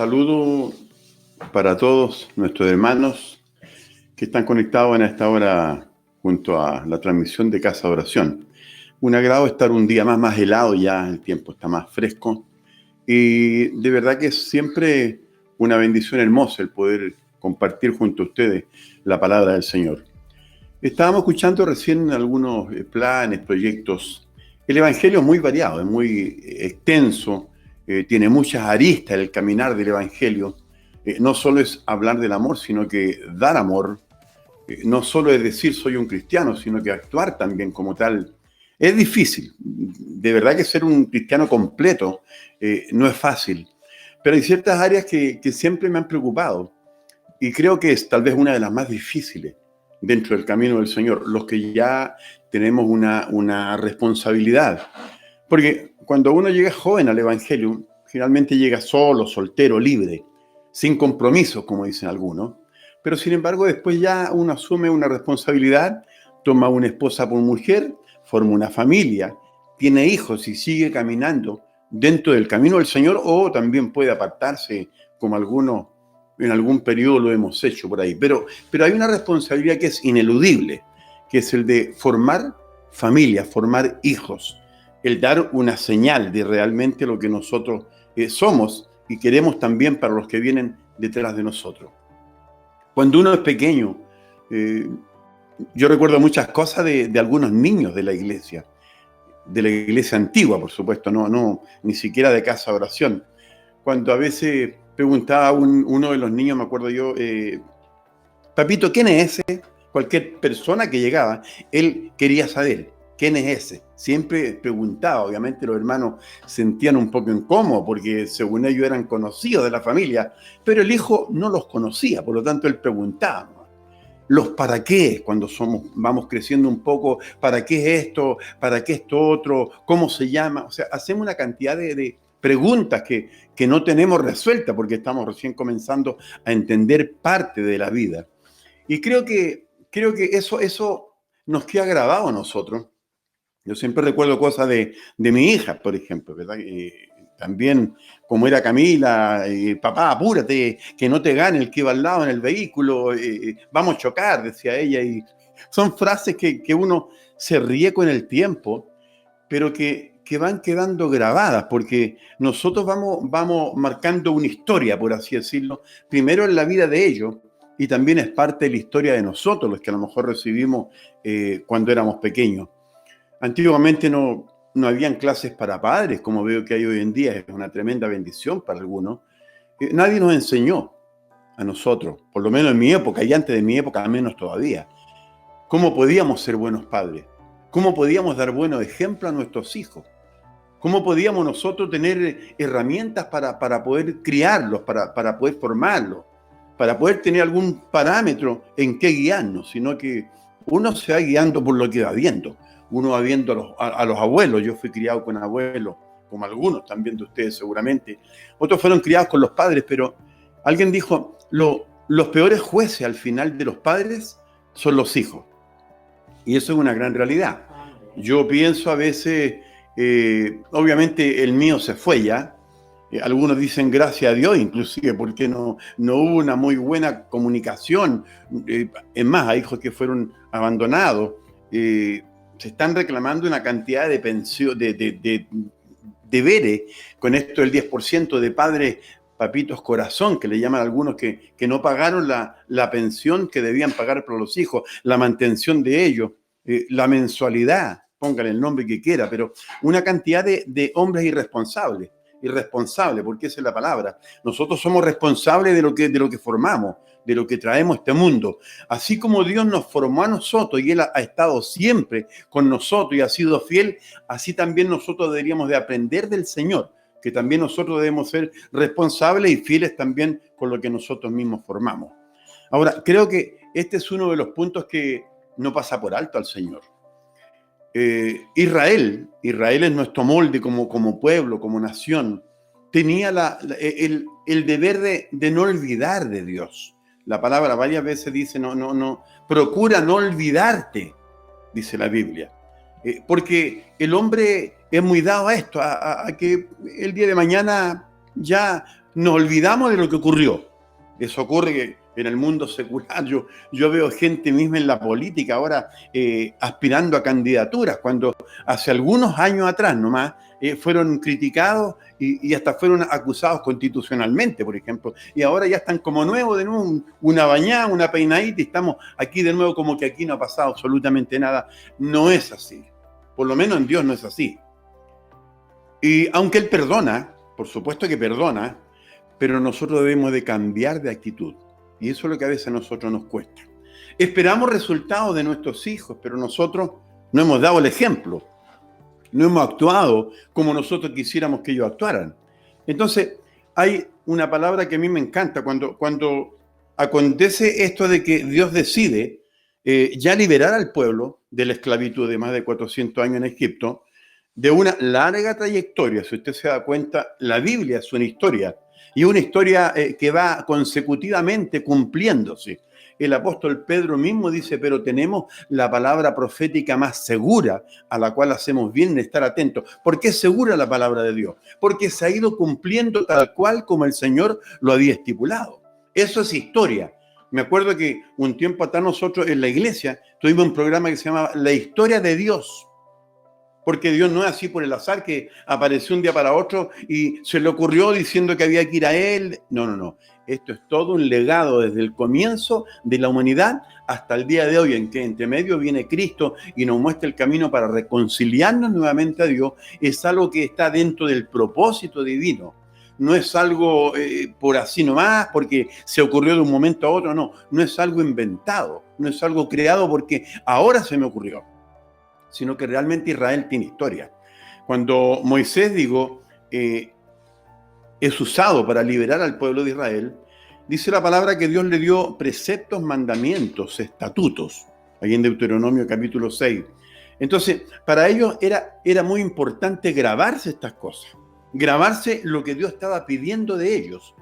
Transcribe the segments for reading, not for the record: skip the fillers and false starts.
saludo para todos nuestros hermanos que están conectados en esta hora junto a la transmisión de Casa de Oración. Un agrado estar un día más helado, ya el tiempo está más fresco y de verdad que es siempre una bendición hermosa el poder compartir junto a ustedes la palabra del Señor. Estábamos escuchando recién algunos planes, proyectos. El Evangelio es muy variado, es muy extenso, tiene muchas aristas el caminar del Evangelio. No solo es hablar del amor, sino que dar amor. No solo es decir soy un cristiano, sino que actuar también como tal. Es difícil. De verdad que ser un cristiano completo no es fácil. Pero hay ciertas áreas que siempre me han preocupado. Y creo que es tal vez una de las más difíciles dentro del camino del Señor, los que ya tenemos una responsabilidad. Porque cuando uno llega joven al Evangelio, generalmente llega solo, soltero, libre, sin compromisos, como dicen algunos. Pero sin embargo, después ya uno asume una responsabilidad, toma una esposa por mujer, forma una familia, tiene hijos y sigue caminando dentro del camino del Señor, o también puede apartarse, como algunos en algún periodo lo hemos hecho por ahí. Pero hay una responsabilidad que es ineludible, que es el de formar familia, formar hijos, el dar una señal de realmente lo que nosotros somos y queremos también para los que vienen detrás de nosotros. Cuando uno es pequeño, yo recuerdo muchas cosas de algunos niños de la iglesia antigua, por supuesto, no ni siquiera de Casa de Oración. Cuando a veces preguntaba uno de los niños, me acuerdo yo, papito, ¿quién es ese? Cualquier persona que llegaba, él quería saber, ¿quién es ese? Siempre preguntaba, obviamente los hermanos sentían un poco incómodos porque según ellos eran conocidos de la familia, pero el hijo no los conocía, por lo tanto él preguntaba. Los para qué, cuando vamos creciendo un poco, ¿para qué es esto? ¿Para qué esto otro? ¿Cómo se llama? O sea, hacemos una cantidad de preguntas que no tenemos resueltas porque estamos recién comenzando a entender parte de la vida. Y creo que eso nos queda grabado a nosotros. Yo siempre recuerdo cosas de mi hija, por ejemplo, ¿verdad? También, como era Camila, papá, apúrate, que no te gane el que va al lado en el vehículo, vamos a chocar, decía ella. Y son frases que uno se ríe con el tiempo, pero que van quedando grabadas, porque nosotros vamos marcando una historia, por así decirlo, primero en la vida de ellos, y también es parte de la historia de nosotros, los que a lo mejor recibimos cuando éramos pequeños. Antiguamente no habían clases para padres, como veo que hay hoy en día, es una tremenda bendición para algunos. Nadie nos enseñó a nosotros, por lo menos en mi época, y antes de mi época, al menos todavía, cómo podíamos ser buenos padres, cómo podíamos dar buenos ejemplos a nuestros hijos, cómo podíamos nosotros tener herramientas para poder criarlos, para poder formarlos, para poder tener algún parámetro en qué guiarnos, sino que uno se va guiando por lo que va viendo. Uno va viendo a los abuelos. Yo fui criado con abuelos, como algunos también de ustedes seguramente. Otros fueron criados con los padres, pero alguien dijo, los peores jueces al final de los padres son los hijos. Y eso es una gran realidad. Yo pienso a veces, obviamente el mío se fue ya. Algunos dicen gracias a Dios, inclusive, porque no hubo una muy buena comunicación. Es más, hay hijos que fueron abandonados. Se están reclamando una cantidad de pensión, de deberes con esto del 10% de padres papitos corazón, que le llaman a algunos que no pagaron la pensión que debían pagar por los hijos, la mantención de ellos, la mensualidad, póngale el nombre que quiera, pero una cantidad de hombres irresponsables, porque esa es la palabra. Nosotros somos responsables de lo que formamos, de lo que traemos a este mundo. Así como Dios nos formó a nosotros y Él ha estado siempre con nosotros y ha sido fiel, así también nosotros deberíamos de aprender del Señor, que también nosotros debemos ser responsables y fieles también con lo que nosotros mismos formamos. Ahora, creo que este es uno de los puntos que no pasa por alto al Señor. Israel es nuestro molde como pueblo, como nación. Tenía el deber de no olvidar de Dios. La palabra varias veces dice, procura no olvidarte, dice la Biblia. Porque el hombre es muy dado a esto, a que el día de mañana ya nos olvidamos de lo que ocurrió. Eso ocurre que en el mundo secular, yo veo gente misma en la política ahora aspirando a candidaturas, cuando hace algunos años atrás nomás fueron criticados y hasta fueron acusados constitucionalmente, por ejemplo, y ahora ya están como nuevos, de nuevo, una bañada, una peinadita, y estamos aquí de nuevo como que aquí no ha pasado absolutamente nada. No es así, por lo menos en Dios no es así. Y aunque Él perdona, por supuesto que perdona, pero nosotros debemos de cambiar de actitud. Y eso es lo que a veces a nosotros nos cuesta. Esperamos resultados de nuestros hijos, pero nosotros no hemos dado el ejemplo. No hemos actuado como nosotros quisiéramos que ellos actuaran. Entonces, hay una palabra que a mí me encanta. Cuando acontece esto de que Dios decide ya liberar al pueblo de la esclavitud de más de 400 años en Egipto, de una larga trayectoria. Si usted se da cuenta, la Biblia es una historia, y una historia que va consecutivamente cumpliéndose. El apóstol Pedro mismo dice, pero tenemos la palabra profética más segura, a la cual hacemos bien en estar atentos. ¿Por qué es segura la palabra de Dios? Porque se ha ido cumpliendo tal cual como el Señor lo había estipulado. Eso es historia. Me acuerdo que un tiempo atrás nosotros en la iglesia tuvimos un programa que se llamaba La Historia de Dios. Porque Dios no es así por el azar, que apareció un día para otro y se le ocurrió diciendo que había que ir a Él. No. Esto es todo un legado desde el comienzo de la humanidad hasta el día de hoy, en que entre medio viene Cristo y nos muestra el camino para reconciliarnos nuevamente a Dios. Es algo que está dentro del propósito divino. No es algo por así nomás, porque se ocurrió de un momento a otro. No es algo inventado. No es algo creado porque ahora se me ocurrió, sino que realmente Israel tiene historia. Cuando Moisés, es usado para liberar al pueblo de Israel, dice la palabra que Dios le dio preceptos, mandamientos, estatutos, ahí en Deuteronomio capítulo 6. Entonces, para ellos era muy importante grabarse estas cosas, grabarse lo que Dios estaba pidiendo de ellos.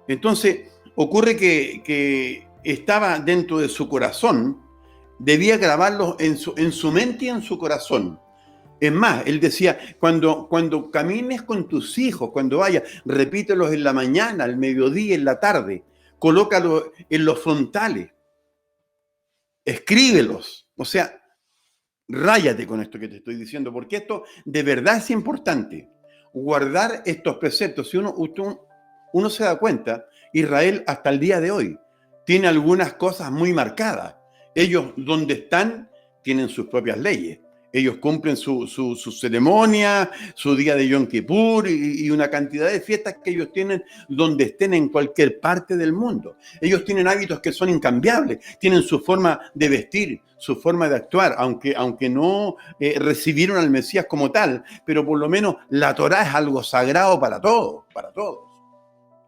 Entonces, ocurre que estaba dentro de su corazón. Debía grabarlos en su mente y en su corazón. Es más, él decía, cuando camines con tus hijos, cuando vayas, repítelos en la mañana, al mediodía, en la tarde. Colócalos en los frontales. Escríbelos. O sea, ráyate con esto que te estoy diciendo, porque esto de verdad es importante. Guardar estos preceptos. Si uno se da cuenta, Israel hasta el día de hoy tiene algunas cosas muy marcadas. Ellos, donde están, tienen sus propias leyes. Ellos cumplen su ceremonia, su día de Yom Kippur y una cantidad de fiestas que ellos tienen donde estén en cualquier parte del mundo. Ellos tienen hábitos que son incambiables, tienen su forma de vestir, su forma de actuar, aunque no recibieron al Mesías como tal, pero por lo menos la Torá es algo sagrado para todos, para todos.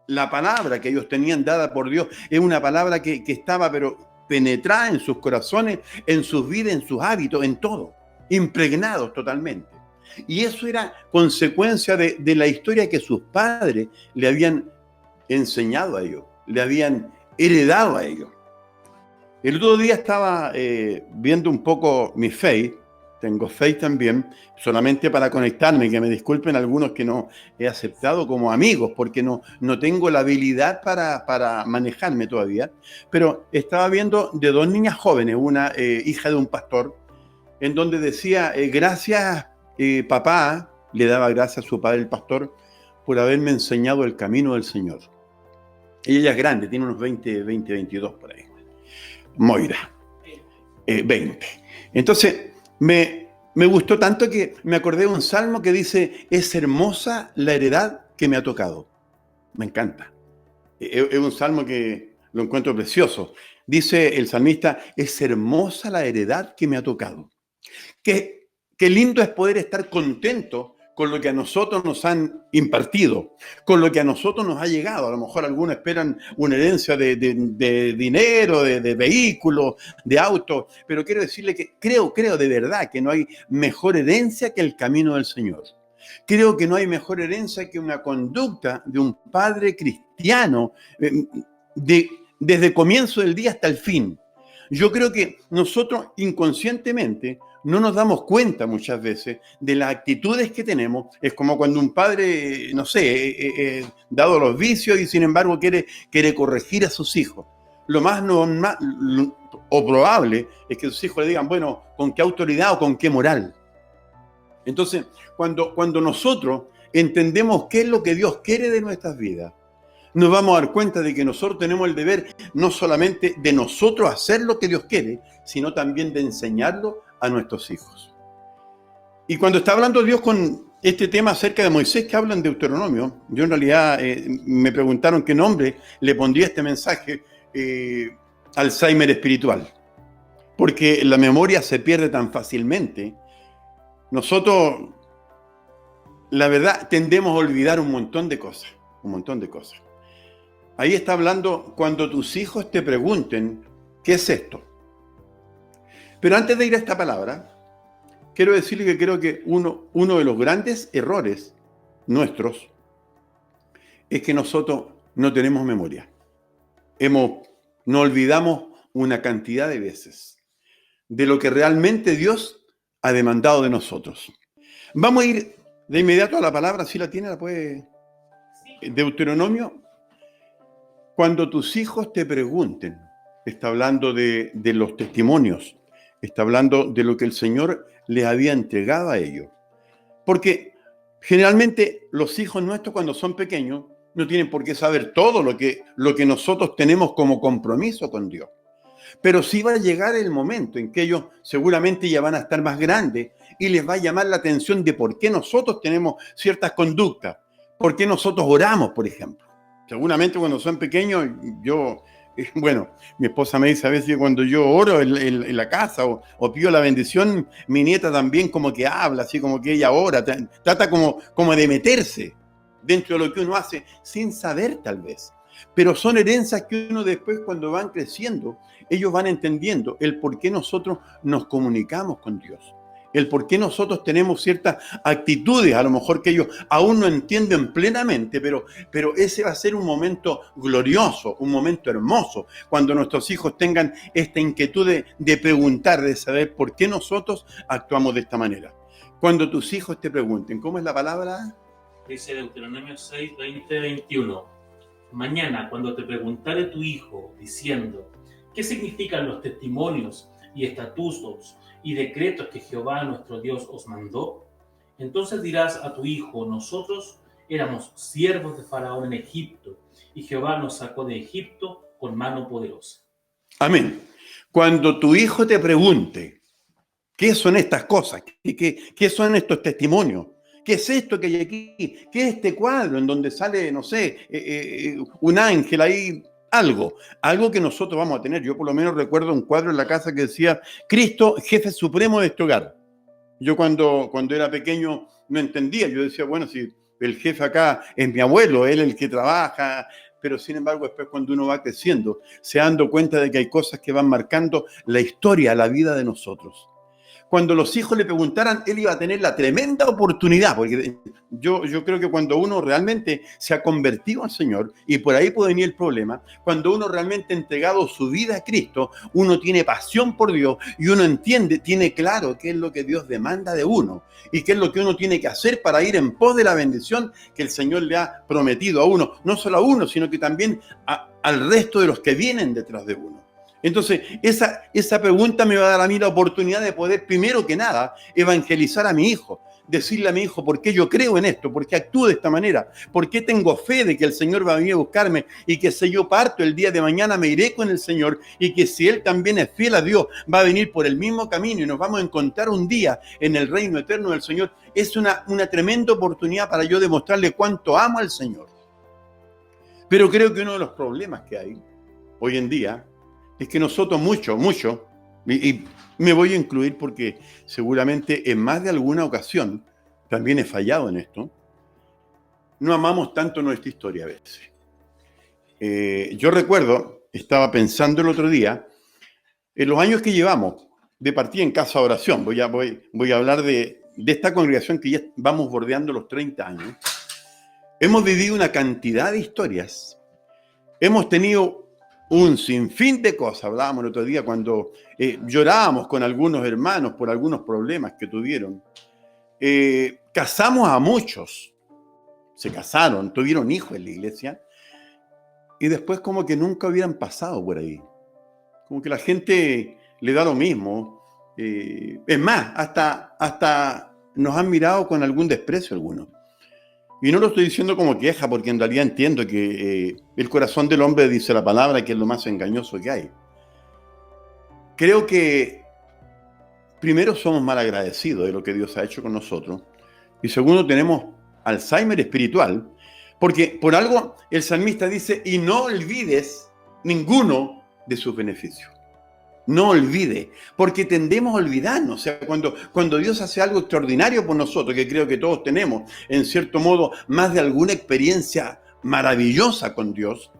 La palabra que ellos tenían dada por Dios es una palabra que estaba pero penetrada en sus corazones, en sus vidas, en sus hábitos, en todo, impregnados totalmente. Y eso era consecuencia de la historia que sus padres le habían enseñado a ellos, le habían heredado a ellos. El otro día estaba viendo un poco mi Face, tengo Face también, solamente para conectarme, que me disculpen algunos que no he aceptado como amigos, porque no tengo la habilidad para manejarme todavía, pero estaba viendo de dos niñas jóvenes, una hija de un pastor, en donde decía, gracias papá, le daba gracias a su padre el pastor, por haberme enseñado el camino del Señor. Ella es grande, tiene unos 22 por ahí. Moira, 20. Entonces, me gustó tanto que me acordé de un salmo que dice, es hermosa la heredad que me ha tocado. Me encanta. Es un salmo que lo encuentro precioso. Dice el salmista, es hermosa la heredad que me ha tocado. Qué lindo es poder estar contento con lo que a nosotros nos han impartido, con lo que a nosotros nos ha llegado. A lo mejor algunos esperan una herencia de dinero, de vehículos, de autos, pero quiero decirle que creo de verdad que no hay mejor herencia que el camino del Señor. Creo que no hay mejor herencia que una conducta de un padre cristiano desde el comienzo del día hasta el fin. Yo creo que nosotros inconscientemente no nos damos cuenta muchas veces de las actitudes que tenemos. Es como cuando un padre, no sé, dado los vicios y sin embargo quiere corregir a sus hijos. Lo más normal o probable es que sus hijos le digan, bueno, ¿con qué autoridad o con qué moral? Entonces, cuando nosotros entendemos qué es lo que Dios quiere de nuestras vidas, nos vamos a dar cuenta de que nosotros tenemos el deber no solamente de nosotros hacer lo que Dios quiere, sino también de enseñarlo a nuestros hijos. Y cuando está hablando Dios con este tema acerca de Moisés que habla en Deuteronomio, yo en realidad me preguntaron qué nombre le pondría este mensaje, Alzheimer espiritual, porque la memoria se pierde tan fácilmente. Nosotros, la verdad, tendemos a olvidar un montón de cosas. Ahí está hablando cuando tus hijos te pregunten, ¿qué es esto? Pero antes de ir a esta palabra, quiero decirle que creo que uno de los grandes errores nuestros es que nosotros no tenemos memoria. Nos olvidamos una cantidad de veces de lo que realmente Dios ha demandado de nosotros. Vamos a ir de inmediato a la palabra, si la tiene, la puede. Deuteronomio. Cuando tus hijos te pregunten, está hablando de los testimonios, está hablando de lo que el Señor les había entregado a ellos. Porque generalmente los hijos nuestros cuando son pequeños no tienen por qué saber todo lo que nosotros tenemos como compromiso con Dios. Pero sí va a llegar el momento en que ellos seguramente ya van a estar más grandes y les va a llamar la atención de por qué nosotros tenemos ciertas conductas, por qué nosotros oramos, por ejemplo. Seguramente cuando son pequeños, mi esposa me dice a veces que cuando yo oro en la casa o pido la bendición, mi nieta también como que habla, así como que ella ora, trata como de meterse dentro de lo que uno hace sin saber tal vez. Pero son herencias que uno después cuando van creciendo, ellos van entendiendo el por qué nosotros nos comunicamos con Dios. El por qué nosotros tenemos ciertas actitudes, a lo mejor que ellos aún no entienden plenamente, pero ese va a ser un momento glorioso, un momento hermoso, cuando nuestros hijos tengan esta inquietud de preguntar, de saber por qué nosotros actuamos de esta manera. Cuando tus hijos te pregunten, ¿cómo es la palabra? Dice Deuteronomio 6, 20, 21. Mañana, cuando te preguntare tu hijo, diciendo, ¿qué significan los testimonios y estatutos y decretos que Jehová nuestro Dios os mandó? Entonces dirás a tu hijo, nosotros éramos siervos de Faraón en Egipto, y Jehová nos sacó de Egipto con mano poderosa. Amén. Cuando tu hijo te pregunte, ¿qué son estas cosas? ¿Qué son estos testimonios? ¿Qué es esto que hay aquí? ¿Qué es este cuadro en donde sale, no sé, un ángel ahí? Algo que nosotros vamos a tener. Yo por lo menos recuerdo un cuadro en la casa que decía, Cristo, jefe supremo de este hogar. Yo cuando era pequeño no entendía. Yo decía, bueno, si el jefe acá es mi abuelo, él es el que trabaja. Pero sin embargo, después cuando uno va creciendo, se dando cuenta de que hay cosas que van marcando la historia, la vida de nosotros. Cuando los hijos le preguntaran, él iba a tener la tremenda oportunidad, porque yo creo que cuando uno realmente se ha convertido al Señor, y por ahí puede venir el problema, cuando uno realmente ha entregado su vida a Cristo, uno tiene pasión por Dios y uno entiende, tiene claro qué es lo que Dios demanda de uno y qué es lo que uno tiene que hacer para ir en pos de la bendición que el Señor le ha prometido a uno, no solo a uno, sino que también al resto de los que vienen detrás de uno. Entonces, esa pregunta me va a dar a mí la oportunidad de poder, primero que nada, evangelizar a mi hijo. Decirle a mi hijo por qué yo creo en esto, por qué actúo de esta manera, por qué tengo fe de que el Señor va a venir a buscarme y que si yo parto el día de mañana me iré con el Señor y que si Él también es fiel a Dios, va a venir por el mismo camino y nos vamos a encontrar un día en el reino eterno del Señor. Es una tremenda oportunidad para yo demostrarle cuánto amo al Señor. Pero creo que uno de los problemas que hay hoy en día es que nosotros mucho, y me voy a incluir porque seguramente en más de alguna ocasión también he fallado en esto, no amamos tanto nuestra historia a veces. Yo recuerdo, estaba pensando el otro día, en los años que llevamos de partida en Casa de Oración, voy a hablar de esta congregación que ya vamos bordeando los 30 años, hemos vivido una cantidad de historias, hemos tenido un sinfín de cosas. Hablábamos el otro día cuando llorábamos con algunos hermanos por algunos problemas que tuvieron. Casamos a muchos, se casaron, tuvieron hijos en la iglesia, y después como que nunca hubieran pasado por ahí. Como que la gente le da lo mismo. Es más, hasta nos han mirado con algún desprecio algunos. Y no lo estoy diciendo como queja, porque en realidad entiendo que el corazón del hombre dice la palabra, que es lo más engañoso que hay. Creo que primero somos mal agradecidos de lo que Dios ha hecho con nosotros. Y segundo, tenemos Alzheimer espiritual, porque por algo el salmista dice, y no olvides ninguno de sus beneficios. No olvide, porque tendemos a olvidarnos. O sea, cuando Dios hace algo extraordinario por nosotros, que creo que todos tenemos, en cierto modo, más de alguna experiencia maravillosa con Dios,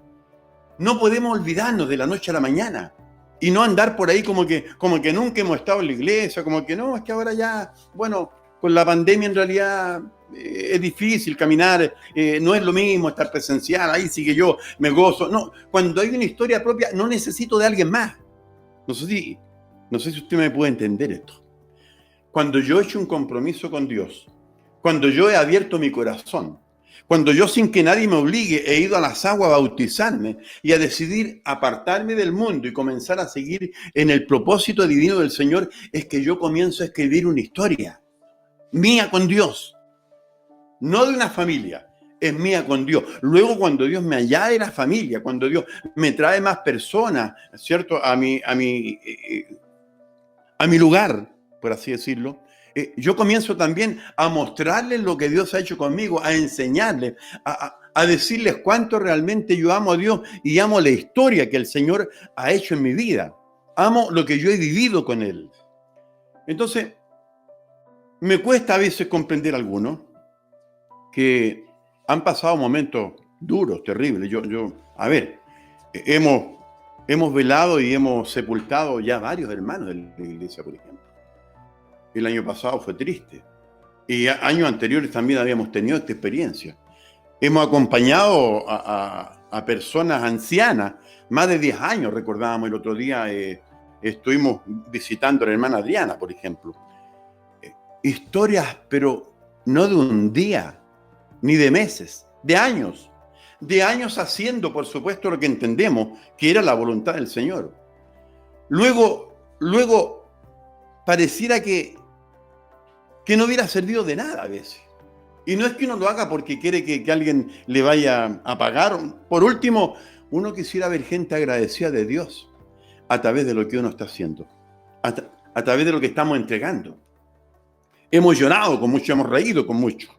no podemos olvidarnos de la noche a la mañana y no andar por ahí como que nunca hemos estado en la iglesia, como que no, es que ahora ya, bueno, con la pandemia en realidad es difícil caminar, no es lo mismo estar presencial, ahí sí que yo me gozo. No, cuando hay una historia propia, no necesito de alguien más. No sé si usted me puede entender esto. Cuando yo he hecho un compromiso con Dios, cuando yo he abierto mi corazón, cuando yo sin que nadie me obligue he ido a las aguas a bautizarme y a decidir apartarme del mundo y comenzar a seguir en el propósito divino del Señor, es que yo comienzo a escribir una historia mía con Dios, no de una familia. Es mía con Dios. Luego, cuando Dios me añade la familia, cuando Dios me trae más personas, ¿cierto? A mi lugar, por así decirlo, yo comienzo también a mostrarles lo que Dios ha hecho conmigo, a enseñarles, a decirles cuánto realmente yo amo a Dios y amo la historia que el Señor ha hecho en mi vida. Amo lo que yo he vivido con Él. Entonces, me cuesta a veces comprender a algunos que han pasado momentos duros, terribles. Hemos velado y hemos sepultado ya varios hermanos de la iglesia, por ejemplo. El año pasado fue triste. Y años anteriores también habíamos tenido esta experiencia. Hemos acompañado a personas ancianas, más de 10 años, recordábamos el otro día, estuvimos visitando a la hermana Adriana, por ejemplo. Historias, pero no de un día, ni de meses, de años haciendo, por supuesto, lo que entendemos que era la voluntad del Señor. Luego pareciera que no hubiera servido de nada a veces. Y no es que uno lo haga porque quiere que alguien le vaya a pagar. Por último, uno quisiera ver gente agradecida de Dios a través de lo que uno está haciendo, a través de lo que estamos entregando. Hemos llorado con mucho, hemos reído con mucho.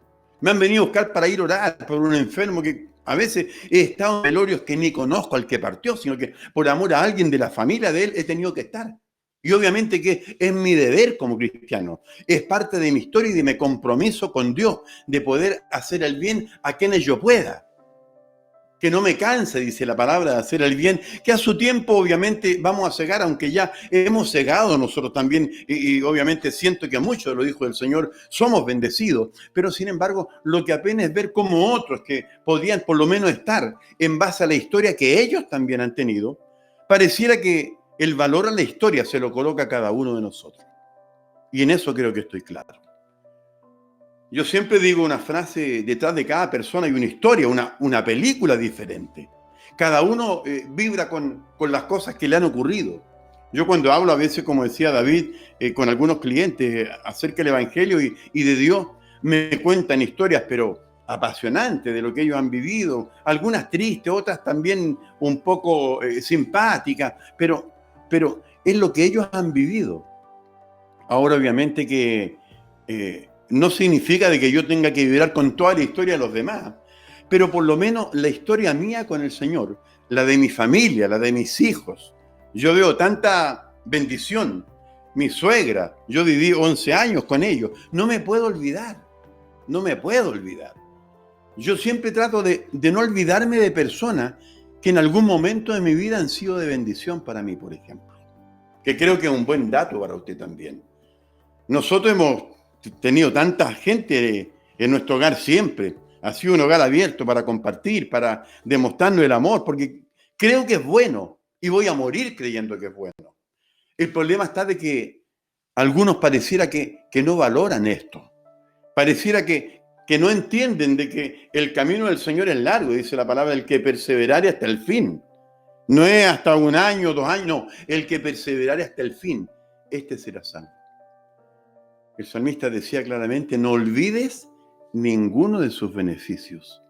Me han venido a buscar para ir a orar por un enfermo que a veces he estado en velorios que ni conozco al que partió, sino que por amor a alguien de la familia de él he tenido que estar. Y obviamente que es mi deber como cristiano, es parte de mi historia y de mi compromiso con Dios, de poder hacer el bien a quienes yo pueda. Que no me canse, dice la palabra, de hacer el bien, que a su tiempo obviamente vamos a cegar, aunque ya hemos cegado nosotros también, y obviamente siento que a muchos de los hijos del Señor somos bendecidos, pero sin embargo lo que apenas es ver cómo otros que podían por lo menos estar en base a la historia que ellos también han tenido, pareciera que el valor a la historia se lo coloca a cada uno de nosotros. Y en eso creo que estoy claro. Yo siempre digo una frase, detrás de cada persona hay una historia, una película diferente. Cada uno vibra con las cosas que le han ocurrido. Yo cuando hablo a veces, como decía David, con algunos clientes acerca del Evangelio y de Dios, me cuentan historias, pero apasionantes de lo que ellos han vivido. Algunas tristes, otras también un poco simpáticas, pero es lo que ellos han vivido. Ahora, obviamente que no significa de que yo tenga que vibrar con toda la historia de los demás, pero por lo menos la historia mía con el Señor, la de mi familia, la de mis hijos. Yo veo tanta bendición. Mi suegra, yo viví 11 años con ellos. No me puedo olvidar. Yo siempre trato de no olvidarme de personas que en algún momento de mi vida han sido de bendición para mí, por ejemplo. Que creo que es un buen dato para usted también. Nosotros hemos tenido tanta gente en nuestro hogar siempre. Ha sido un hogar abierto para compartir, para demostrarnos el amor, porque creo que es bueno y voy a morir creyendo que es bueno. El problema está de que algunos pareciera que no valoran esto. Pareciera que no entienden de que el camino del Señor es largo, dice la palabra, el que perseverare hasta el fin. No es hasta 1 año, 2 años, no, el que perseverare hasta el fin, este será salvo. El salmista decía claramente, no olvides ninguno de sus beneficios.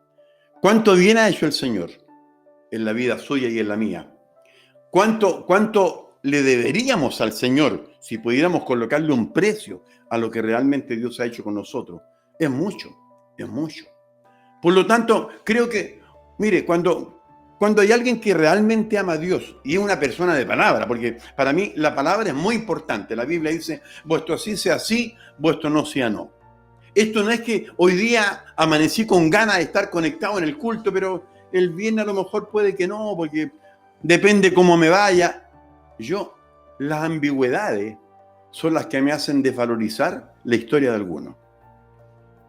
¿Cuánto bien ha hecho el Señor en la vida suya y en la mía? ¿Cuánto le deberíamos al Señor si pudiéramos colocarle un precio a lo que realmente Dios ha hecho con nosotros? Es mucho, es mucho. Por lo tanto, creo que, mire, cuando hay alguien que realmente ama a Dios y es una persona de palabra, porque para mí la palabra es muy importante. La Biblia dice, vuestro sí sea sí, vuestro no sea no. Esto no es que hoy día amanecí con ganas de estar conectado en el culto, pero el viernes a lo mejor puede que no, porque depende cómo me vaya. Las ambigüedades son las que me hacen desvalorizar la historia de algunos.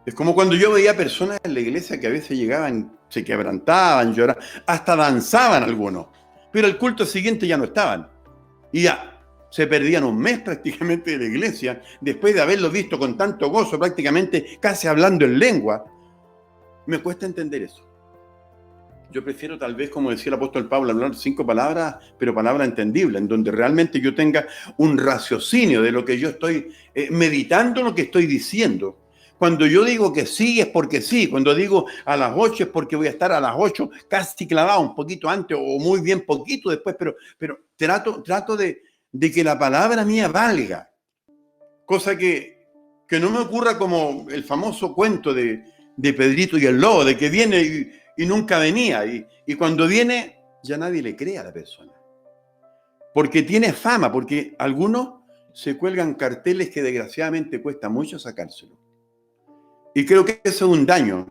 Es como cuando yo veía personas en la iglesia que a veces llegaban, se quebrantaban, lloraban, hasta danzaban algunos, pero el culto siguiente ya no estaban. Y ya se perdían un mes prácticamente de la iglesia, después de haberlos visto con tanto gozo, prácticamente casi hablando en lengua. Me cuesta entender eso. Yo prefiero tal vez, como decía el apóstol Pablo, hablar 5 palabras, pero palabras entendibles, en donde realmente yo tenga un raciocinio de lo que yo estoy meditando, lo que estoy diciendo. Cuando yo digo que sí, es porque sí. Cuando digo a las 8 es porque voy a estar a las 8 casi clavado, un poquito antes o muy bien poquito después, pero trato de que la palabra mía valga. Cosa que no me ocurra como el famoso cuento de Pedrito y el lobo, de que viene y nunca venía. Y cuando viene, ya nadie le cree a la persona. Porque tiene fama, porque algunos se cuelgan carteles que desgraciadamente cuesta mucho sacárselo. Y creo que eso es un daño.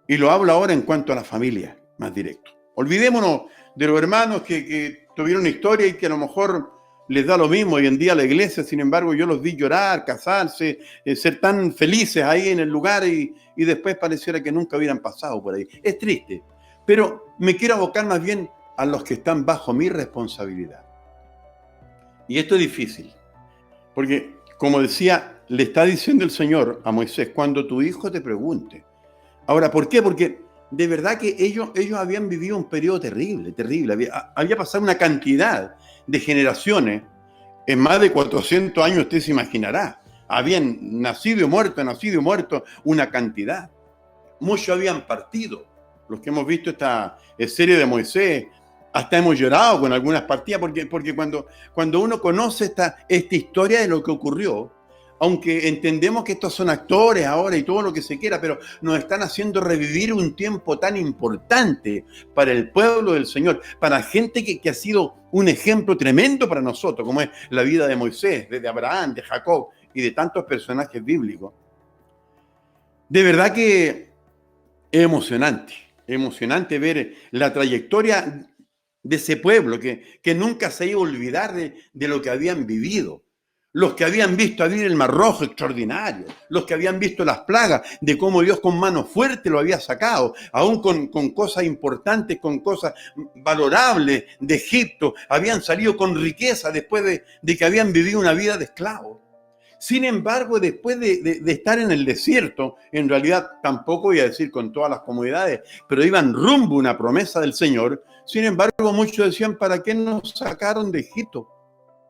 Y lo hablo ahora en cuanto a la familia, más directo. Olvidémonos de los hermanos que tuvieron una historia y que a lo mejor les da lo mismo hoy en día a la iglesia. Sin embargo, yo los vi llorar, casarse, ser tan felices ahí en el lugar y después pareciera que nunca hubieran pasado por ahí. Es triste. Pero me quiero abocar más bien a los que están bajo mi responsabilidad. Y esto es difícil. Porque, como decía, le está diciendo el Señor a Moisés, cuando tu hijo te pregunte. Ahora, ¿por qué? Porque de verdad que ellos habían vivido un periodo terrible. Había pasado una cantidad de generaciones, en más de 400 años usted se imaginará. Habían nacido y muerto una cantidad. Muchos habían partido. Los que hemos visto esta serie de Moisés, hasta hemos llorado con algunas partidas, porque cuando uno conoce esta historia de lo que ocurrió, aunque entendemos que estos son actores ahora y todo lo que se quiera, pero nos están haciendo revivir un tiempo tan importante para el pueblo del Señor, para gente que ha sido un ejemplo tremendo para nosotros, como es la vida de Moisés, de Abraham, de Jacob y de tantos personajes bíblicos. De verdad que es emocionante ver la trayectoria de ese pueblo que nunca se iba a olvidar de lo que habían vivido. Los que habían visto abrir el Mar Rojo extraordinario, los que habían visto las plagas, de cómo Dios con mano fuerte lo había sacado, aún con cosas importantes, con cosas valorables de Egipto, habían salido con riqueza después de que habían vivido una vida de esclavos. Sin embargo, después de estar en el desierto, en realidad tampoco voy a decir con todas las comodidades, pero iban rumbo a una promesa del Señor. Sin embargo, muchos decían, ¿para qué nos sacaron de Egipto?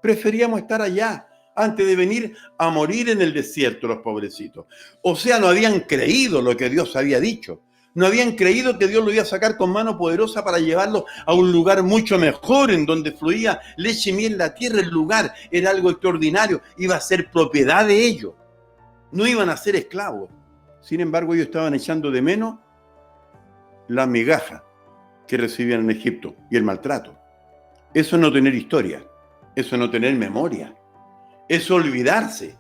Preferíamos estar allá antes de venir a morir en el desierto, los pobrecitos. O sea, no habían creído lo que Dios había dicho. No habían creído que Dios lo iba a sacar con mano poderosa para llevarlo a un lugar mucho mejor, en donde fluía leche y miel en la tierra. El lugar era algo extraordinario, iba a ser propiedad de ellos. No iban a ser esclavos. Sin embargo, ellos estaban echando de menos la migaja que recibían en Egipto y el maltrato. Eso es no tener historia, eso es no tener memoria. Es olvidarse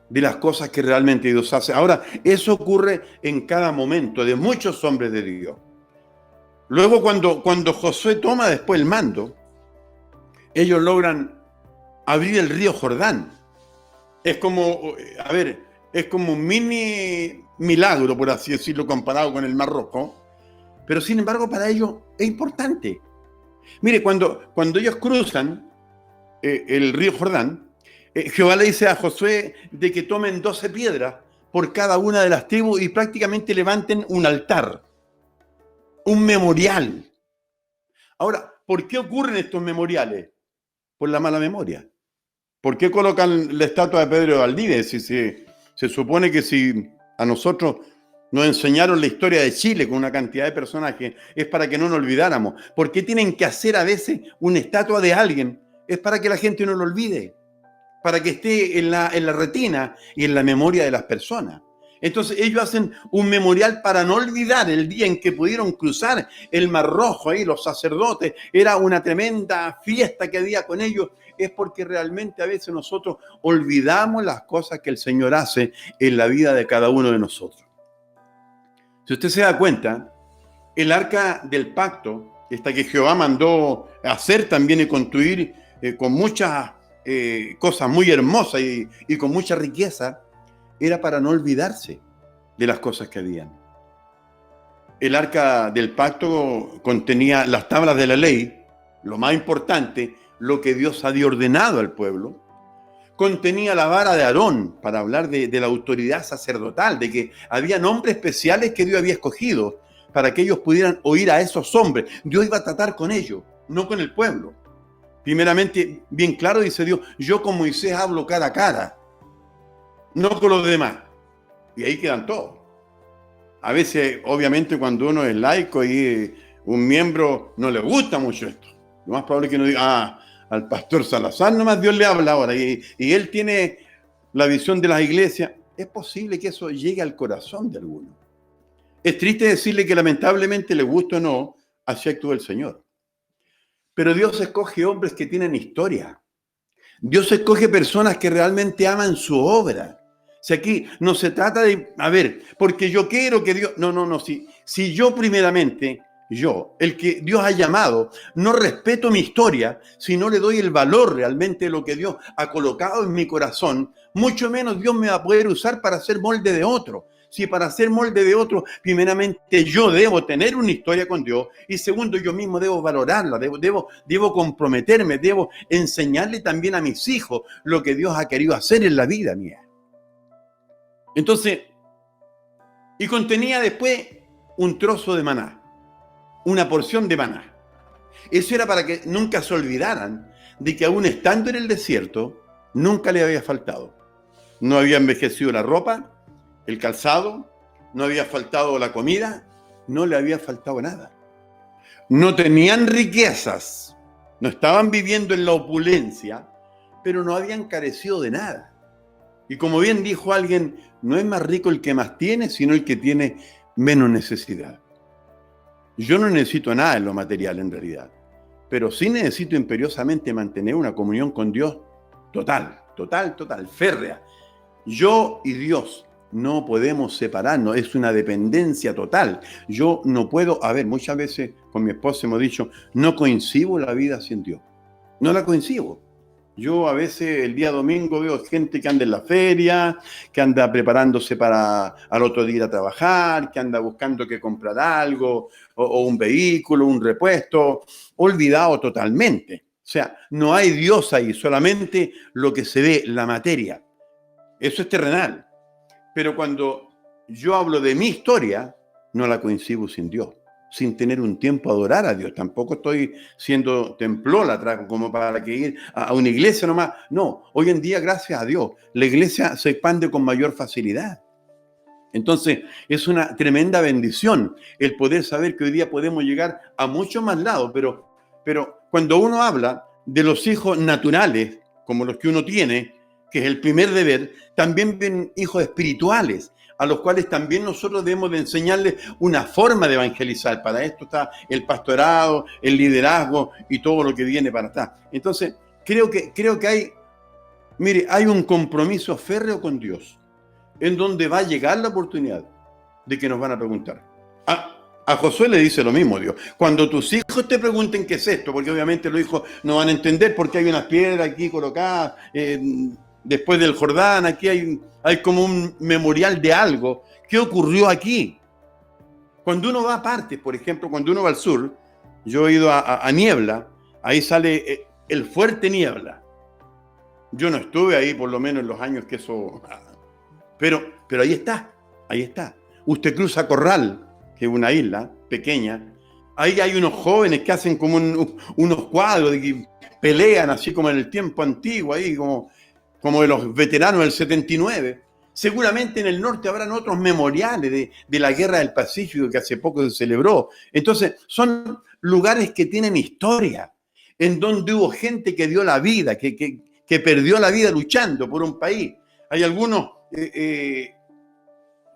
de las cosas que realmente Dios hace. Ahora, eso ocurre en cada momento de muchos hombres de Dios. Luego, cuando Josué toma después el mando, ellos logran abrir el río Jordán. Es como un mini milagro, por así decirlo, comparado con el Mar Rojo. Pero sin embargo, para ellos es importante. Mire, cuando ellos cruzan el río Jordán, Jehová le dice a Josué de que tomen 12 piedras por cada una de las tribus y prácticamente levanten un altar, un memorial. Ahora, ¿por qué ocurren estos memoriales? Por la mala memoria. ¿Por qué colocan la estatua de Pedro de Valdivia? Si se supone que si a nosotros nos enseñaron la historia de Chile con una cantidad de personajes, es para que no nos olvidáramos. ¿Por qué tienen que hacer a veces una estatua de alguien? Es para que la gente no lo olvide, para que esté en la retina y en la memoria de las personas. Entonces ellos hacen un memorial para no olvidar el día en que pudieron cruzar el Mar Rojo, ahí los sacerdotes, era una tremenda fiesta que había con ellos. Es porque realmente a veces nosotros olvidamos las cosas que el Señor hace en la vida de cada uno de nosotros. Si usted se da cuenta, el arca del pacto, esta que Jehová mandó hacer también y construir con muchas cosas muy hermosas y con mucha riqueza, era para no olvidarse de las cosas que habían. El arca del pacto contenía las tablas de la ley, lo más importante, lo que Dios había ordenado al pueblo. Contenía la vara de Aarón para hablar de la autoridad sacerdotal, de que había hombres especiales que Dios había escogido para que ellos pudieran oír a esos hombres. Dios iba a tratar con ellos, no con el pueblo. Primeramente, bien claro dice Dios, yo con Moisés hablo cara a cara, no con los demás. Y ahí quedan todos. A veces, obviamente, cuando uno es laico y un miembro no le gusta mucho esto. Lo más probable es que uno diga, al pastor Salazar nomás Dios le habla ahora y él tiene la visión de las iglesias. Es posible que eso llegue al corazón de alguno. Es triste decirle que lamentablemente le gusta o no, así actúa el Señor. Pero Dios escoge hombres que tienen historia. Dios escoge personas que realmente aman su obra. Si aquí no se trata de, porque yo quiero que Dios... No. Si yo primeramente, el que Dios ha llamado, no respeto mi historia, si no le doy el valor realmente de lo que Dios ha colocado en mi corazón, mucho menos Dios me va a poder usar para hacer molde de otro. Si para hacer molde de otro, primeramente yo debo tener una historia con Dios y segundo, yo mismo debo valorarla, debo comprometerme, debo enseñarle también a mis hijos lo que Dios ha querido hacer en la vida mía. Entonces, y contenía después un trozo de maná, una porción de maná. Eso era para que nunca se olvidaran de que aún estando en el desierto, nunca le había faltado. No había envejecido la ropa, el calzado, no había faltado la comida, no le había faltado nada. No tenían riquezas, no estaban viviendo en la opulencia, pero no habían carecido de nada. Y como bien dijo alguien, no es más rico el que más tiene, sino el que tiene menos necesidad. Yo no necesito nada en lo material en realidad, pero sí necesito imperiosamente mantener una comunión con Dios total, férrea. Yo y Dios no podemos separarnos, es una dependencia total. Yo no puedo, muchas veces con mi esposa hemos dicho, no concibo la vida sin Dios. No la concibo. Yo a veces el día domingo veo gente que anda en la feria, que anda preparándose para al otro día ir a trabajar, que anda buscando que comprar algo, o un vehículo, un repuesto, olvidado totalmente. O sea, no hay Dios ahí, solamente lo que se ve, la materia. Eso es terrenal. Pero cuando yo hablo de mi historia, no la concibo sin Dios, sin tener un tiempo a adorar a Dios. Tampoco estoy siendo templólatra como para que ir a una iglesia nomás. No, hoy en día, gracias a Dios, la iglesia se expande con mayor facilidad. Entonces, es una tremenda bendición el poder saber que hoy día podemos llegar a muchos más lados, pero cuando uno habla de los hijos naturales, como los que uno tiene, que es el primer deber, también ven hijos espirituales, a los cuales también nosotros debemos de enseñarles una forma de evangelizar. Para esto está el pastorado, el liderazgo y todo lo que viene para atrás. Entonces, creo que hay un compromiso férreo con Dios, en donde va a llegar la oportunidad de que nos van a preguntar. A Josué le dice lo mismo Dios. Cuando tus hijos te pregunten qué es esto, porque obviamente los hijos no van a entender porque hay unas piedras aquí colocadas, después del Jordán, aquí hay como un memorial de algo. ¿Qué ocurrió aquí? Cuando uno va a partes, por ejemplo, cuando uno va al sur, Yo he ido a Niebla, ahí sale el fuerte Niebla. Yo no estuve ahí por lo menos en los años que eso... Pero ahí está, ahí está. Usted cruza Corral, que es una isla pequeña. Ahí hay unos jóvenes que hacen como unos cuadros de que pelean así como en el tiempo antiguo, ahí como de los veteranos del 79. Seguramente en el norte habrán otros memoriales de la Guerra del Pacífico que hace poco se celebró. Entonces, son lugares que tienen historia, en donde hubo gente que dio la vida, que perdió la vida luchando por un país. Hay algunos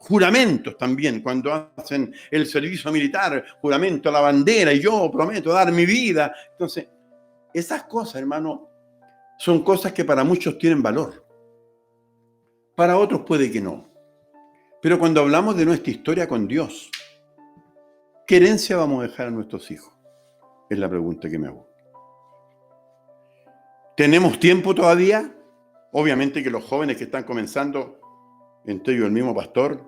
juramentos también, cuando hacen el servicio militar, juramento a la bandera, y yo prometo dar mi vida. Entonces, esas cosas, hermano, son cosas que para muchos tienen valor. Para otros puede que no. Pero cuando hablamos de nuestra historia con Dios, ¿qué herencia vamos a dejar a nuestros hijos? Es la pregunta que me hago. ¿Tenemos tiempo todavía? Obviamente que los jóvenes que están comenzando, entre ellos el mismo pastor,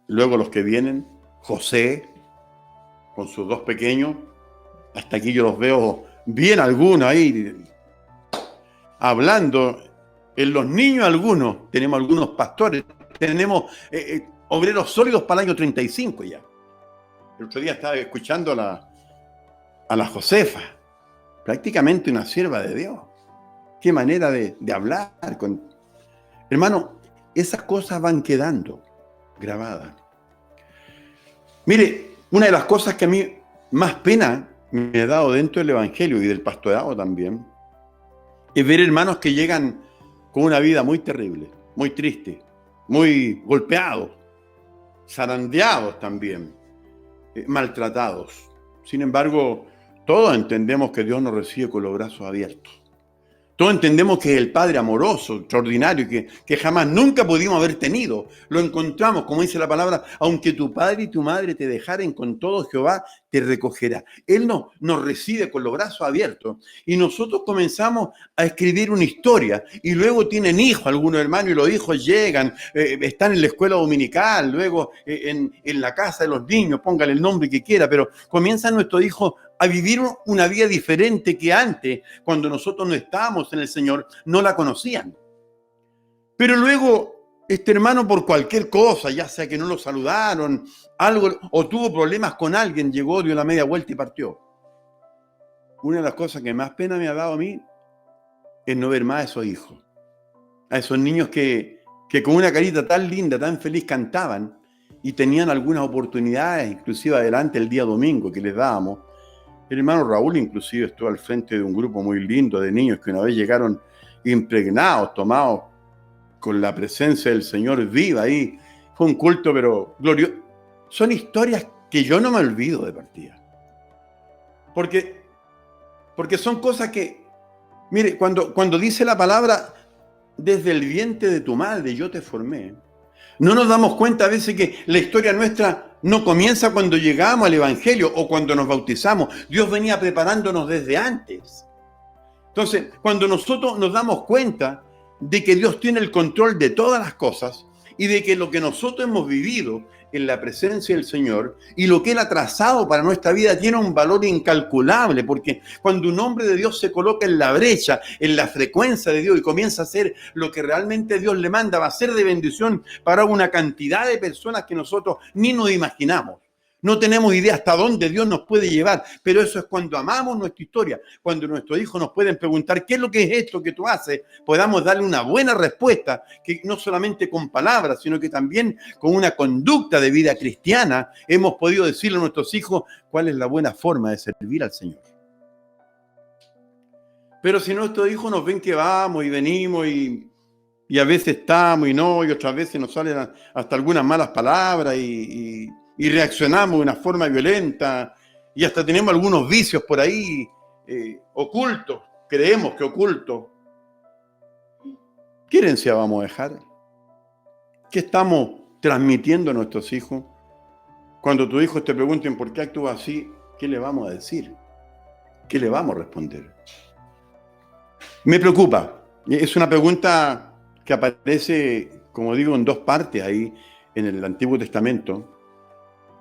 luego los que vienen, José, con sus dos pequeños, hasta aquí yo los veo bien algunos ahí, hablando. En los niños algunos, tenemos algunos pastores, tenemos obreros sólidos para el año 35 ya. El otro día estaba escuchando a la Josefa, prácticamente una sierva de Dios. Qué manera de hablar. Hermano, esas cosas van quedando grabadas. Mire, una de las cosas que a mí más pena me ha dado dentro del Evangelio y del pastorado también, es ver hermanos que llegan con una vida muy terrible, muy triste, muy golpeados, zarandeados también, maltratados. Sin embargo, todos entendemos que Dios nos recibe con los brazos abiertos. Todos entendemos que es el Padre amoroso, extraordinario, que jamás nunca pudimos haber tenido. Lo encontramos, como dice la palabra, aunque tu padre y tu madre te dejaren, con todo Jehová te recogerá. Él nos recibe con los brazos abiertos. Y nosotros comenzamos a escribir una historia. Y luego tienen hijos algunos hermanos, y los hijos llegan, están en la escuela dominical, luego en la casa de los niños, póngale el nombre que quiera, pero comienzan nuestros hijos a vivir una vida diferente que antes, cuando nosotros no estábamos en el Señor, no la conocían. Pero luego, este hermano, por cualquier cosa, ya sea que no lo saludaron, algo, o tuvo problemas con alguien, llegó, dio la media vuelta y partió. Una de las cosas que más pena me ha dado a mí es no ver más a esos hijos, a esos niños que con una carita tan linda, tan feliz cantaban y tenían algunas oportunidades, inclusive adelante el día domingo que les dábamos. El hermano Raúl inclusive estuvo al frente de un grupo muy lindo de niños que una vez llegaron impregnados, tomados con la presencia del Señor viva ahí. Fue un culto, pero glorioso. Son historias que yo no me olvido de partida. Porque son cosas que, mire, cuando dice la palabra, desde el vientre de tu madre yo te formé, no nos damos cuenta a veces que la historia nuestra no comienza cuando llegamos al Evangelio o cuando nos bautizamos. Dios venía preparándonos desde antes. Entonces, cuando nosotros nos damos cuenta de que Dios tiene el control de todas las cosas y de que lo que nosotros hemos vivido en la presencia del Señor y lo que Él ha trazado para nuestra vida tiene un valor incalculable, porque cuando un hombre de Dios se coloca en la brecha, en la frecuencia de Dios y comienza a hacer lo que realmente Dios le manda, va a ser de bendición para una cantidad de personas que nosotros ni nos imaginamos. No tenemos idea hasta dónde Dios nos puede llevar, pero eso es cuando amamos nuestra historia, cuando nuestros hijos nos pueden preguntar ¿qué es lo que es esto que tú haces? Podamos darle una buena respuesta, que no solamente con palabras, sino que también con una conducta de vida cristiana hemos podido decirle a nuestros hijos cuál es la buena forma de servir al Señor. Pero si nuestros hijos nos ven que vamos y venimos y a veces estamos y no, y otras veces nos salen hasta algunas malas palabras y reaccionamos de una forma violenta y hasta tenemos algunos vicios por ahí ocultos, creemos que ocultos. ¿Qué herencia vamos a dejar? ¿Qué estamos transmitiendo a nuestros hijos? Cuando tus hijos te pregunten por qué actúas así, ¿qué le vamos a decir? ¿Qué le vamos a responder? Me preocupa. Es una pregunta que aparece, como digo, en dos partes ahí en el Antiguo Testamento.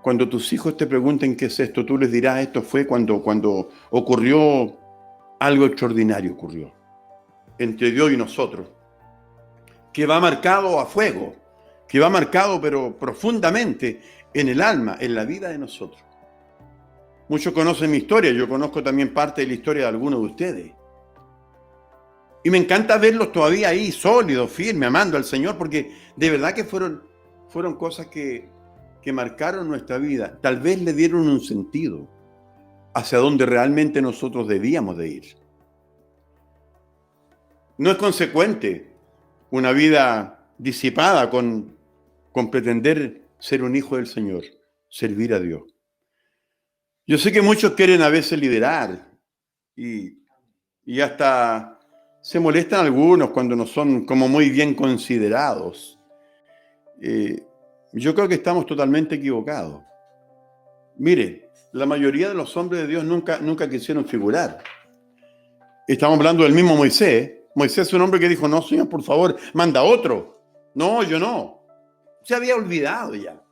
Cuando tus hijos te pregunten qué es esto, tú les dirás, esto fue cuando ocurrió algo extraordinario, ocurrió entre Dios y nosotros, que va marcado a fuego, que va marcado pero profundamente en el alma, en la vida de nosotros. Muchos conocen mi historia, yo conozco también parte de la historia de algunos de ustedes. Y me encanta verlos todavía ahí, sólidos, firmes, amando al Señor, porque de verdad que fueron cosas que marcaron nuestra vida. Tal vez le dieron un sentido hacia donde realmente nosotros debíamos de ir. No es consecuente una vida disipada con pretender ser un hijo del Señor, servir a Dios. Yo sé que muchos quieren a veces liderar y hasta se molestan algunos cuando no son como muy bien considerados. Yo creo que estamos totalmente equivocados. Mire, la mayoría de los hombres de Dios nunca quisieron figurar. Estamos hablando del mismo Moisés. Moisés es un hombre que dijo, no, Señor, por favor, manda otro. No, yo no. Se había olvidado ya.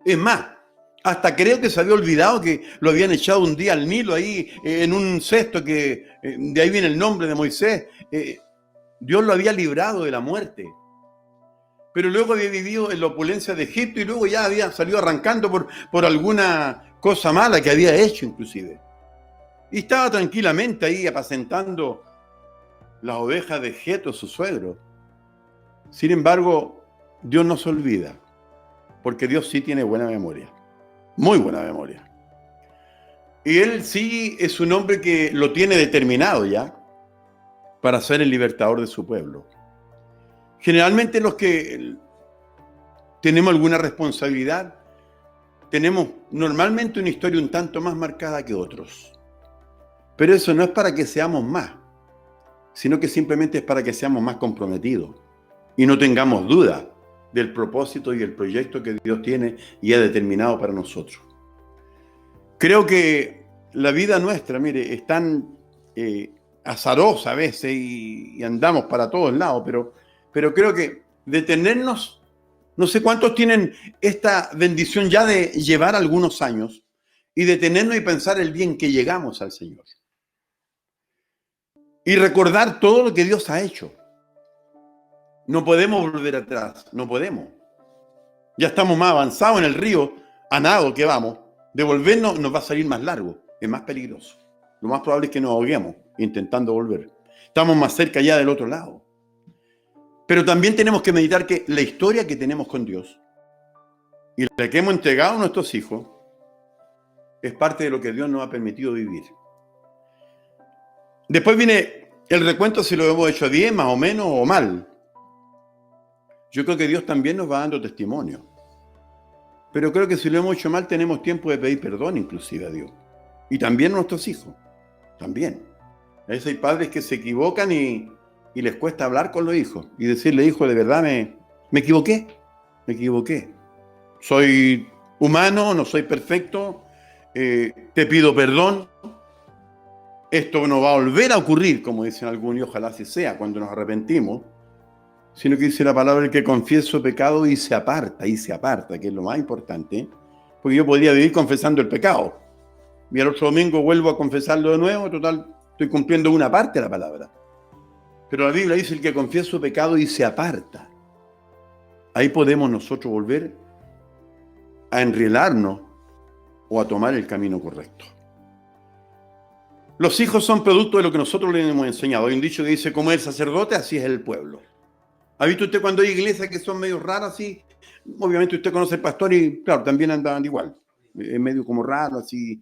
Es más, hasta creo que se había olvidado que lo habían echado un día al Nilo ahí en un cesto que de ahí viene el nombre de Moisés. Dios lo había librado de la muerte. Pero luego había vivido en la opulencia de Egipto y luego ya había salido arrancando por alguna cosa mala que había hecho inclusive. Y estaba tranquilamente ahí apacentando las ovejas de Jetro, su suegro. Sin embargo, Dios no se olvida, porque Dios sí tiene buena memoria, muy buena memoria. Y Él sí es un hombre que lo tiene determinado ya para ser el libertador de su pueblo. Generalmente los que tenemos alguna responsabilidad, tenemos normalmente una historia un tanto más marcada que otros. Pero eso no es para que seamos más, sino que simplemente es para que seamos más comprometidos y no tengamos duda del propósito y el proyecto que Dios tiene y ha determinado para nosotros. Creo que la vida nuestra, mire, es tan azarosa a veces y andamos para todos lados, pero creo que detenernos, no sé cuántos tienen esta bendición ya de llevar algunos años y detenernos y pensar el día en que llegamos al Señor. Y recordar todo lo que Dios ha hecho. No podemos volver atrás, no podemos. Ya estamos más avanzados en el río, a nado que vamos. Devolvernos nos va a salir más largo, es más peligroso. Lo más probable es que nos ahoguemos intentando volver. Estamos más cerca ya del otro lado. Pero también tenemos que meditar que la historia que tenemos con Dios y la que hemos entregado a nuestros hijos es parte de lo que Dios nos ha permitido vivir. Después viene el recuento si lo hemos hecho bien, más o menos, o mal. Yo creo que Dios también nos va dando testimonio. Pero creo que si lo hemos hecho mal, tenemos tiempo de pedir perdón inclusive a Dios. Y también a nuestros hijos. También. A veces hay padres que se equivocan y les cuesta hablar con los hijos. Y decirle, hijo, de verdad me equivoqué. Me equivoqué. Soy humano, no soy perfecto. Te pido perdón. Esto no va a volver a ocurrir, como dicen algunos, y ojalá así sea, cuando nos arrepentimos, sino que dice la palabra, el que confiesa su pecado y se aparta, que es lo más importante, porque yo podría vivir confesando el pecado, y el otro domingo vuelvo a confesarlo de nuevo, total, estoy cumpliendo una parte de la palabra. Pero la Biblia dice, el que confiesa su pecado y se aparta. Ahí podemos nosotros volver a enrielarnos o a tomar el camino correcto. Los hijos son producto de lo que nosotros les hemos enseñado. Hay un dicho que dice, como es el sacerdote, así es el pueblo. ¿Ha visto usted cuando hay iglesias que son medio raras así? Obviamente usted conoce al pastor y, claro, también andaban igual. Es medio como raro, así.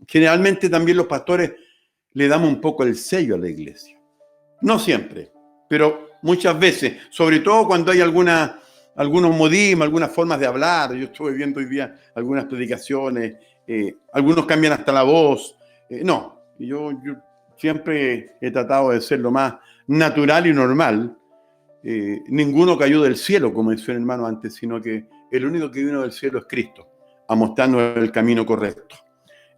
Generalmente también los pastores le damos un poco el sello a la iglesia. No siempre, pero muchas veces. Sobre todo cuando hay algunos modismos, algunas formas de hablar. Yo estuve viendo hoy día algunas predicaciones. Algunos cambian hasta la voz. No, yo siempre he tratado de ser lo más natural y normal. Ninguno cayó del cielo, como decía el hermano antes, sino que el único que vino del cielo es Cristo, a mostrarnos el camino correcto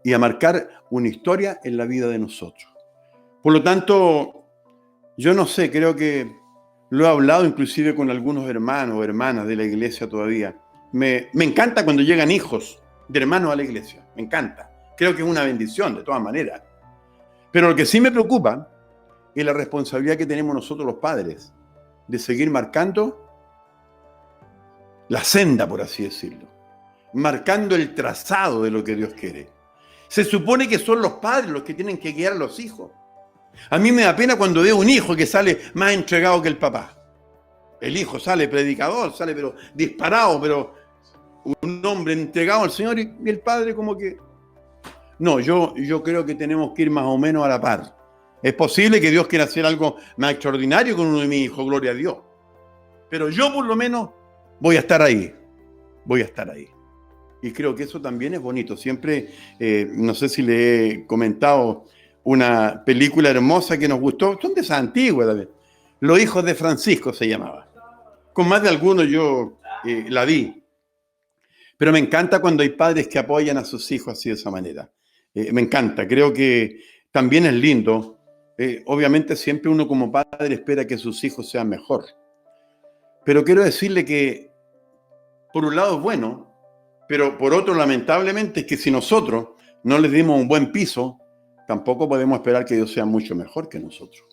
y a marcar una historia en la vida de nosotros. Por lo tanto, yo no sé, creo que lo he hablado inclusive con algunos hermanos o hermanas de la iglesia todavía. Me encanta cuando llegan hijos de hermanos a la iglesia. Me encanta. Creo que es una bendición, de todas maneras. Pero lo que sí me preocupa es la responsabilidad que tenemos nosotros los padres de seguir marcando la senda, por así decirlo. Marcando el trazado de lo que Dios quiere. Se supone que son los padres los que tienen que guiar a los hijos. A mí me da pena cuando veo un hijo que sale más entregado que el papá. El hijo sale predicador, sale pero disparado, pero un hombre entregado al Señor y el padre como que... No, yo creo que tenemos que ir más o menos a la par. Es posible que Dios quiera hacer algo más extraordinario con uno de mis hijos, gloria a Dios. Pero yo por lo menos voy a estar ahí. Voy a estar ahí. Y creo que eso también es bonito. Siempre, no sé si le he comentado una película hermosa que nos gustó. Son de esas antiguas también. Los hijos de Francisco se llamaba. Con más de algunos yo la vi. Pero me encanta cuando hay padres que apoyan a sus hijos así de esa manera. Me encanta. Creo que también es lindo. Obviamente siempre uno como padre espera que sus hijos sean mejor. Pero quiero decirle que por un lado es bueno, pero por otro lamentablemente es que si nosotros no les dimos un buen piso, tampoco podemos esperar que ellos sean mucho mejor que nosotros.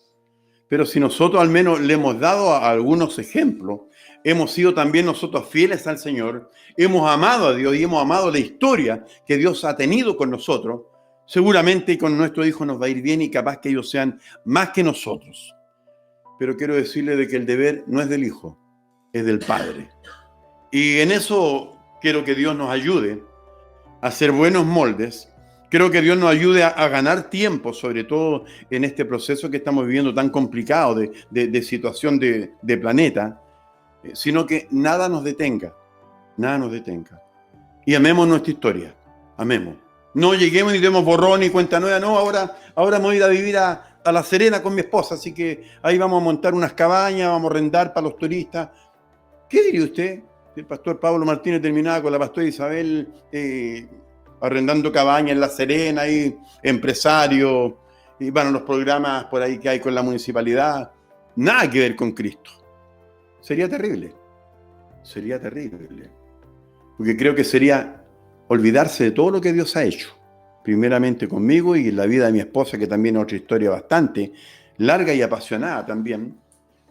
Pero si nosotros al menos le hemos dado algunos ejemplos, hemos sido también nosotros fieles al Señor, hemos amado a Dios y hemos amado la historia que Dios ha tenido con nosotros, seguramente con nuestro hijo nos va a ir bien y capaz que ellos sean más que nosotros. Pero quiero decirle de que el deber no es del hijo, es del padre. Y en eso quiero que Dios nos ayude a hacer buenos moldes. Creo que Dios nos ayude a ganar tiempo, sobre todo en este proceso que estamos viviendo tan complicado de situación de planeta, sino que nada nos detenga, nada nos detenga. Y amemos nuestra historia, amemos. No lleguemos y demos borrón y cuenta nueva, no, ahora me voy a ir a vivir a La Serena con mi esposa, así que ahí vamos a montar unas cabañas, vamos a arrendar para los turistas. ¿Qué diría usted? El pastor Pablo Martínez terminaba con la pastora Isabel arrendando cabañas en La Serena, y empresario, y bueno, los programas por ahí que hay con la municipalidad, nada que ver con Cristo. Sería terrible, porque creo que sería olvidarse de todo lo que Dios ha hecho, primeramente conmigo y en la vida de mi esposa, que también es otra historia bastante larga y apasionada también,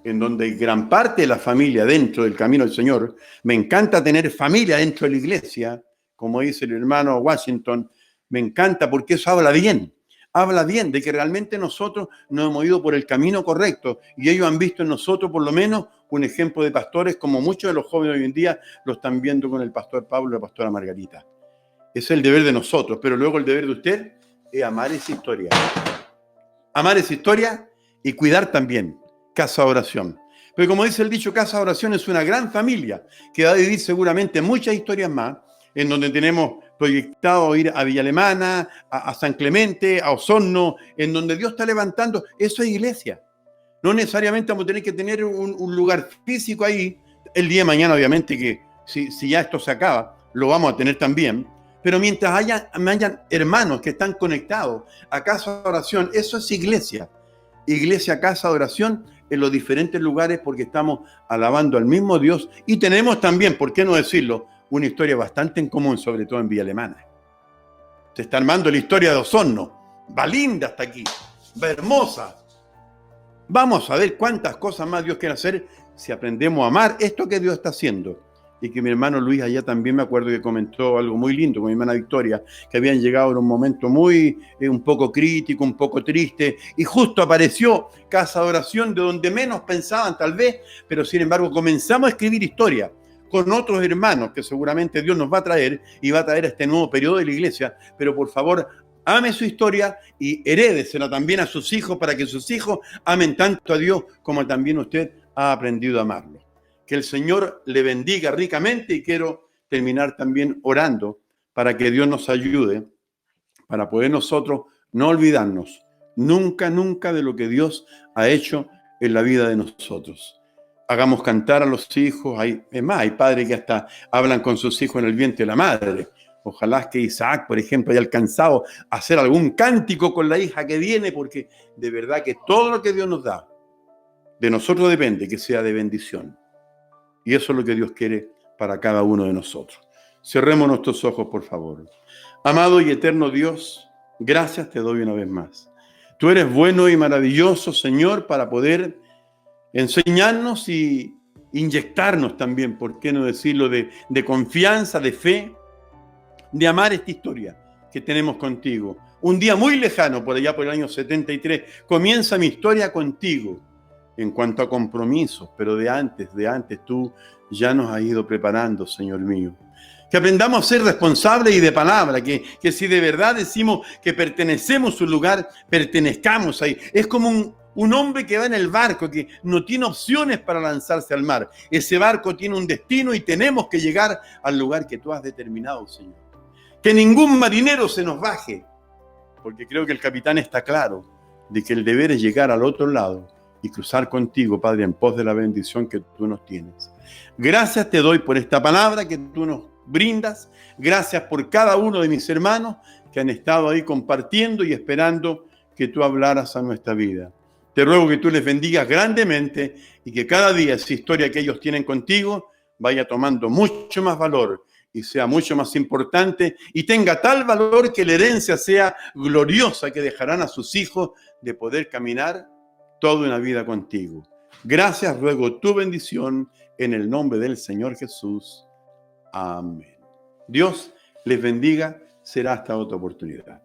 en donde hay gran parte de la familia dentro del camino del Señor. Me encanta tener familia dentro de la iglesia, como dice el hermano Washington, me encanta porque eso habla bien de que realmente nosotros nos hemos ido por el camino correcto y ellos han visto en nosotros por lo menos un ejemplo de pastores como muchos de los jóvenes hoy en día lo están viendo con el pastor Pablo y la pastora Margarita. Es el deber de nosotros, pero luego el deber de usted es amar esa historia. Amar esa historia y cuidar también Casa de Oración. Pero como dice el dicho, Casa de Oración es una gran familia que va a vivir seguramente muchas historias más, en donde tenemos proyectado ir a Villa Alemana, a San Clemente, a Osorno, en donde Dios está levantando. Eso es iglesia. No necesariamente vamos a tener que tener un lugar físico ahí. El día de mañana, obviamente, que si ya esto se acaba, lo vamos a tener también. Pero mientras hayan hermanos que están conectados a Casa de Oración, eso es iglesia. Iglesia, Casa de Oración, en los diferentes lugares, porque estamos alabando al mismo Dios y tenemos también, ¿por qué no decirlo?, una historia bastante en común, sobre todo en Villa Alemana. Se está armando la historia de Osorno. Va linda hasta aquí, va hermosa. Vamos a ver cuántas cosas más Dios quiere hacer si aprendemos a amar esto que Dios está haciendo. Y que mi hermano Luis allá también me acuerdo que comentó algo muy lindo con mi hermana Victoria, que habían llegado en un momento un poco crítico, un poco triste, y justo apareció Casa de Oración de donde menos pensaban tal vez, pero sin embargo comenzamos a escribir historia con otros hermanos que seguramente Dios nos va a traer y va a traer a este nuevo periodo de la iglesia, pero por favor, ame su historia y herédesela también a sus hijos para que sus hijos amen tanto a Dios como también usted ha aprendido a amarlo. Que el Señor le bendiga ricamente y quiero terminar también orando para que Dios nos ayude para poder nosotros no olvidarnos nunca, nunca de lo que Dios ha hecho en la vida de nosotros. Hagamos cantar a los hijos. Es más, hay padres que hasta hablan con sus hijos en el vientre de la madre. Ojalá que Isaac, por ejemplo, haya alcanzado a hacer algún cántico con la hija que viene, porque de verdad que todo lo que Dios nos da, de nosotros depende que sea de bendición. Y eso es lo que Dios quiere para cada uno de nosotros. Cerremos nuestros ojos, por favor. Amado y eterno Dios, gracias te doy una vez más. Tú eres bueno y maravilloso, Señor, para poder enseñarnos y inyectarnos también, por qué no decirlo, de confianza, de fe, de amar esta historia que tenemos contigo. Un día muy lejano, por allá por el año 73, comienza mi historia contigo en cuanto a compromisos, pero de antes tú ya nos has ido preparando, Señor mío. Que aprendamos a ser responsables y de palabra, que si de verdad decimos que pertenecemos a un lugar, pertenezcamos ahí. Es como un hombre que va en el barco, que no tiene opciones para lanzarse al mar. Ese barco tiene un destino y tenemos que llegar al lugar que tú has determinado, Señor. Que ningún marinero se nos baje, porque creo que el capitán está claro de que el deber es llegar al otro lado y cruzar contigo, Padre, en pos de la bendición que tú nos tienes. Gracias te doy por esta palabra que tú nos brindas. Gracias por cada uno de mis hermanos que han estado ahí compartiendo y esperando que tú hablaras a nuestra vida. Te ruego que tú les bendigas grandemente y que cada día esa historia que ellos tienen contigo vaya tomando mucho más valor y sea mucho más importante y tenga tal valor que la herencia sea gloriosa, que dejarán a sus hijos de poder caminar toda una vida contigo. Gracias, ruego tu bendición en el nombre del Señor Jesús. Amén. Dios les bendiga. Será hasta otra oportunidad.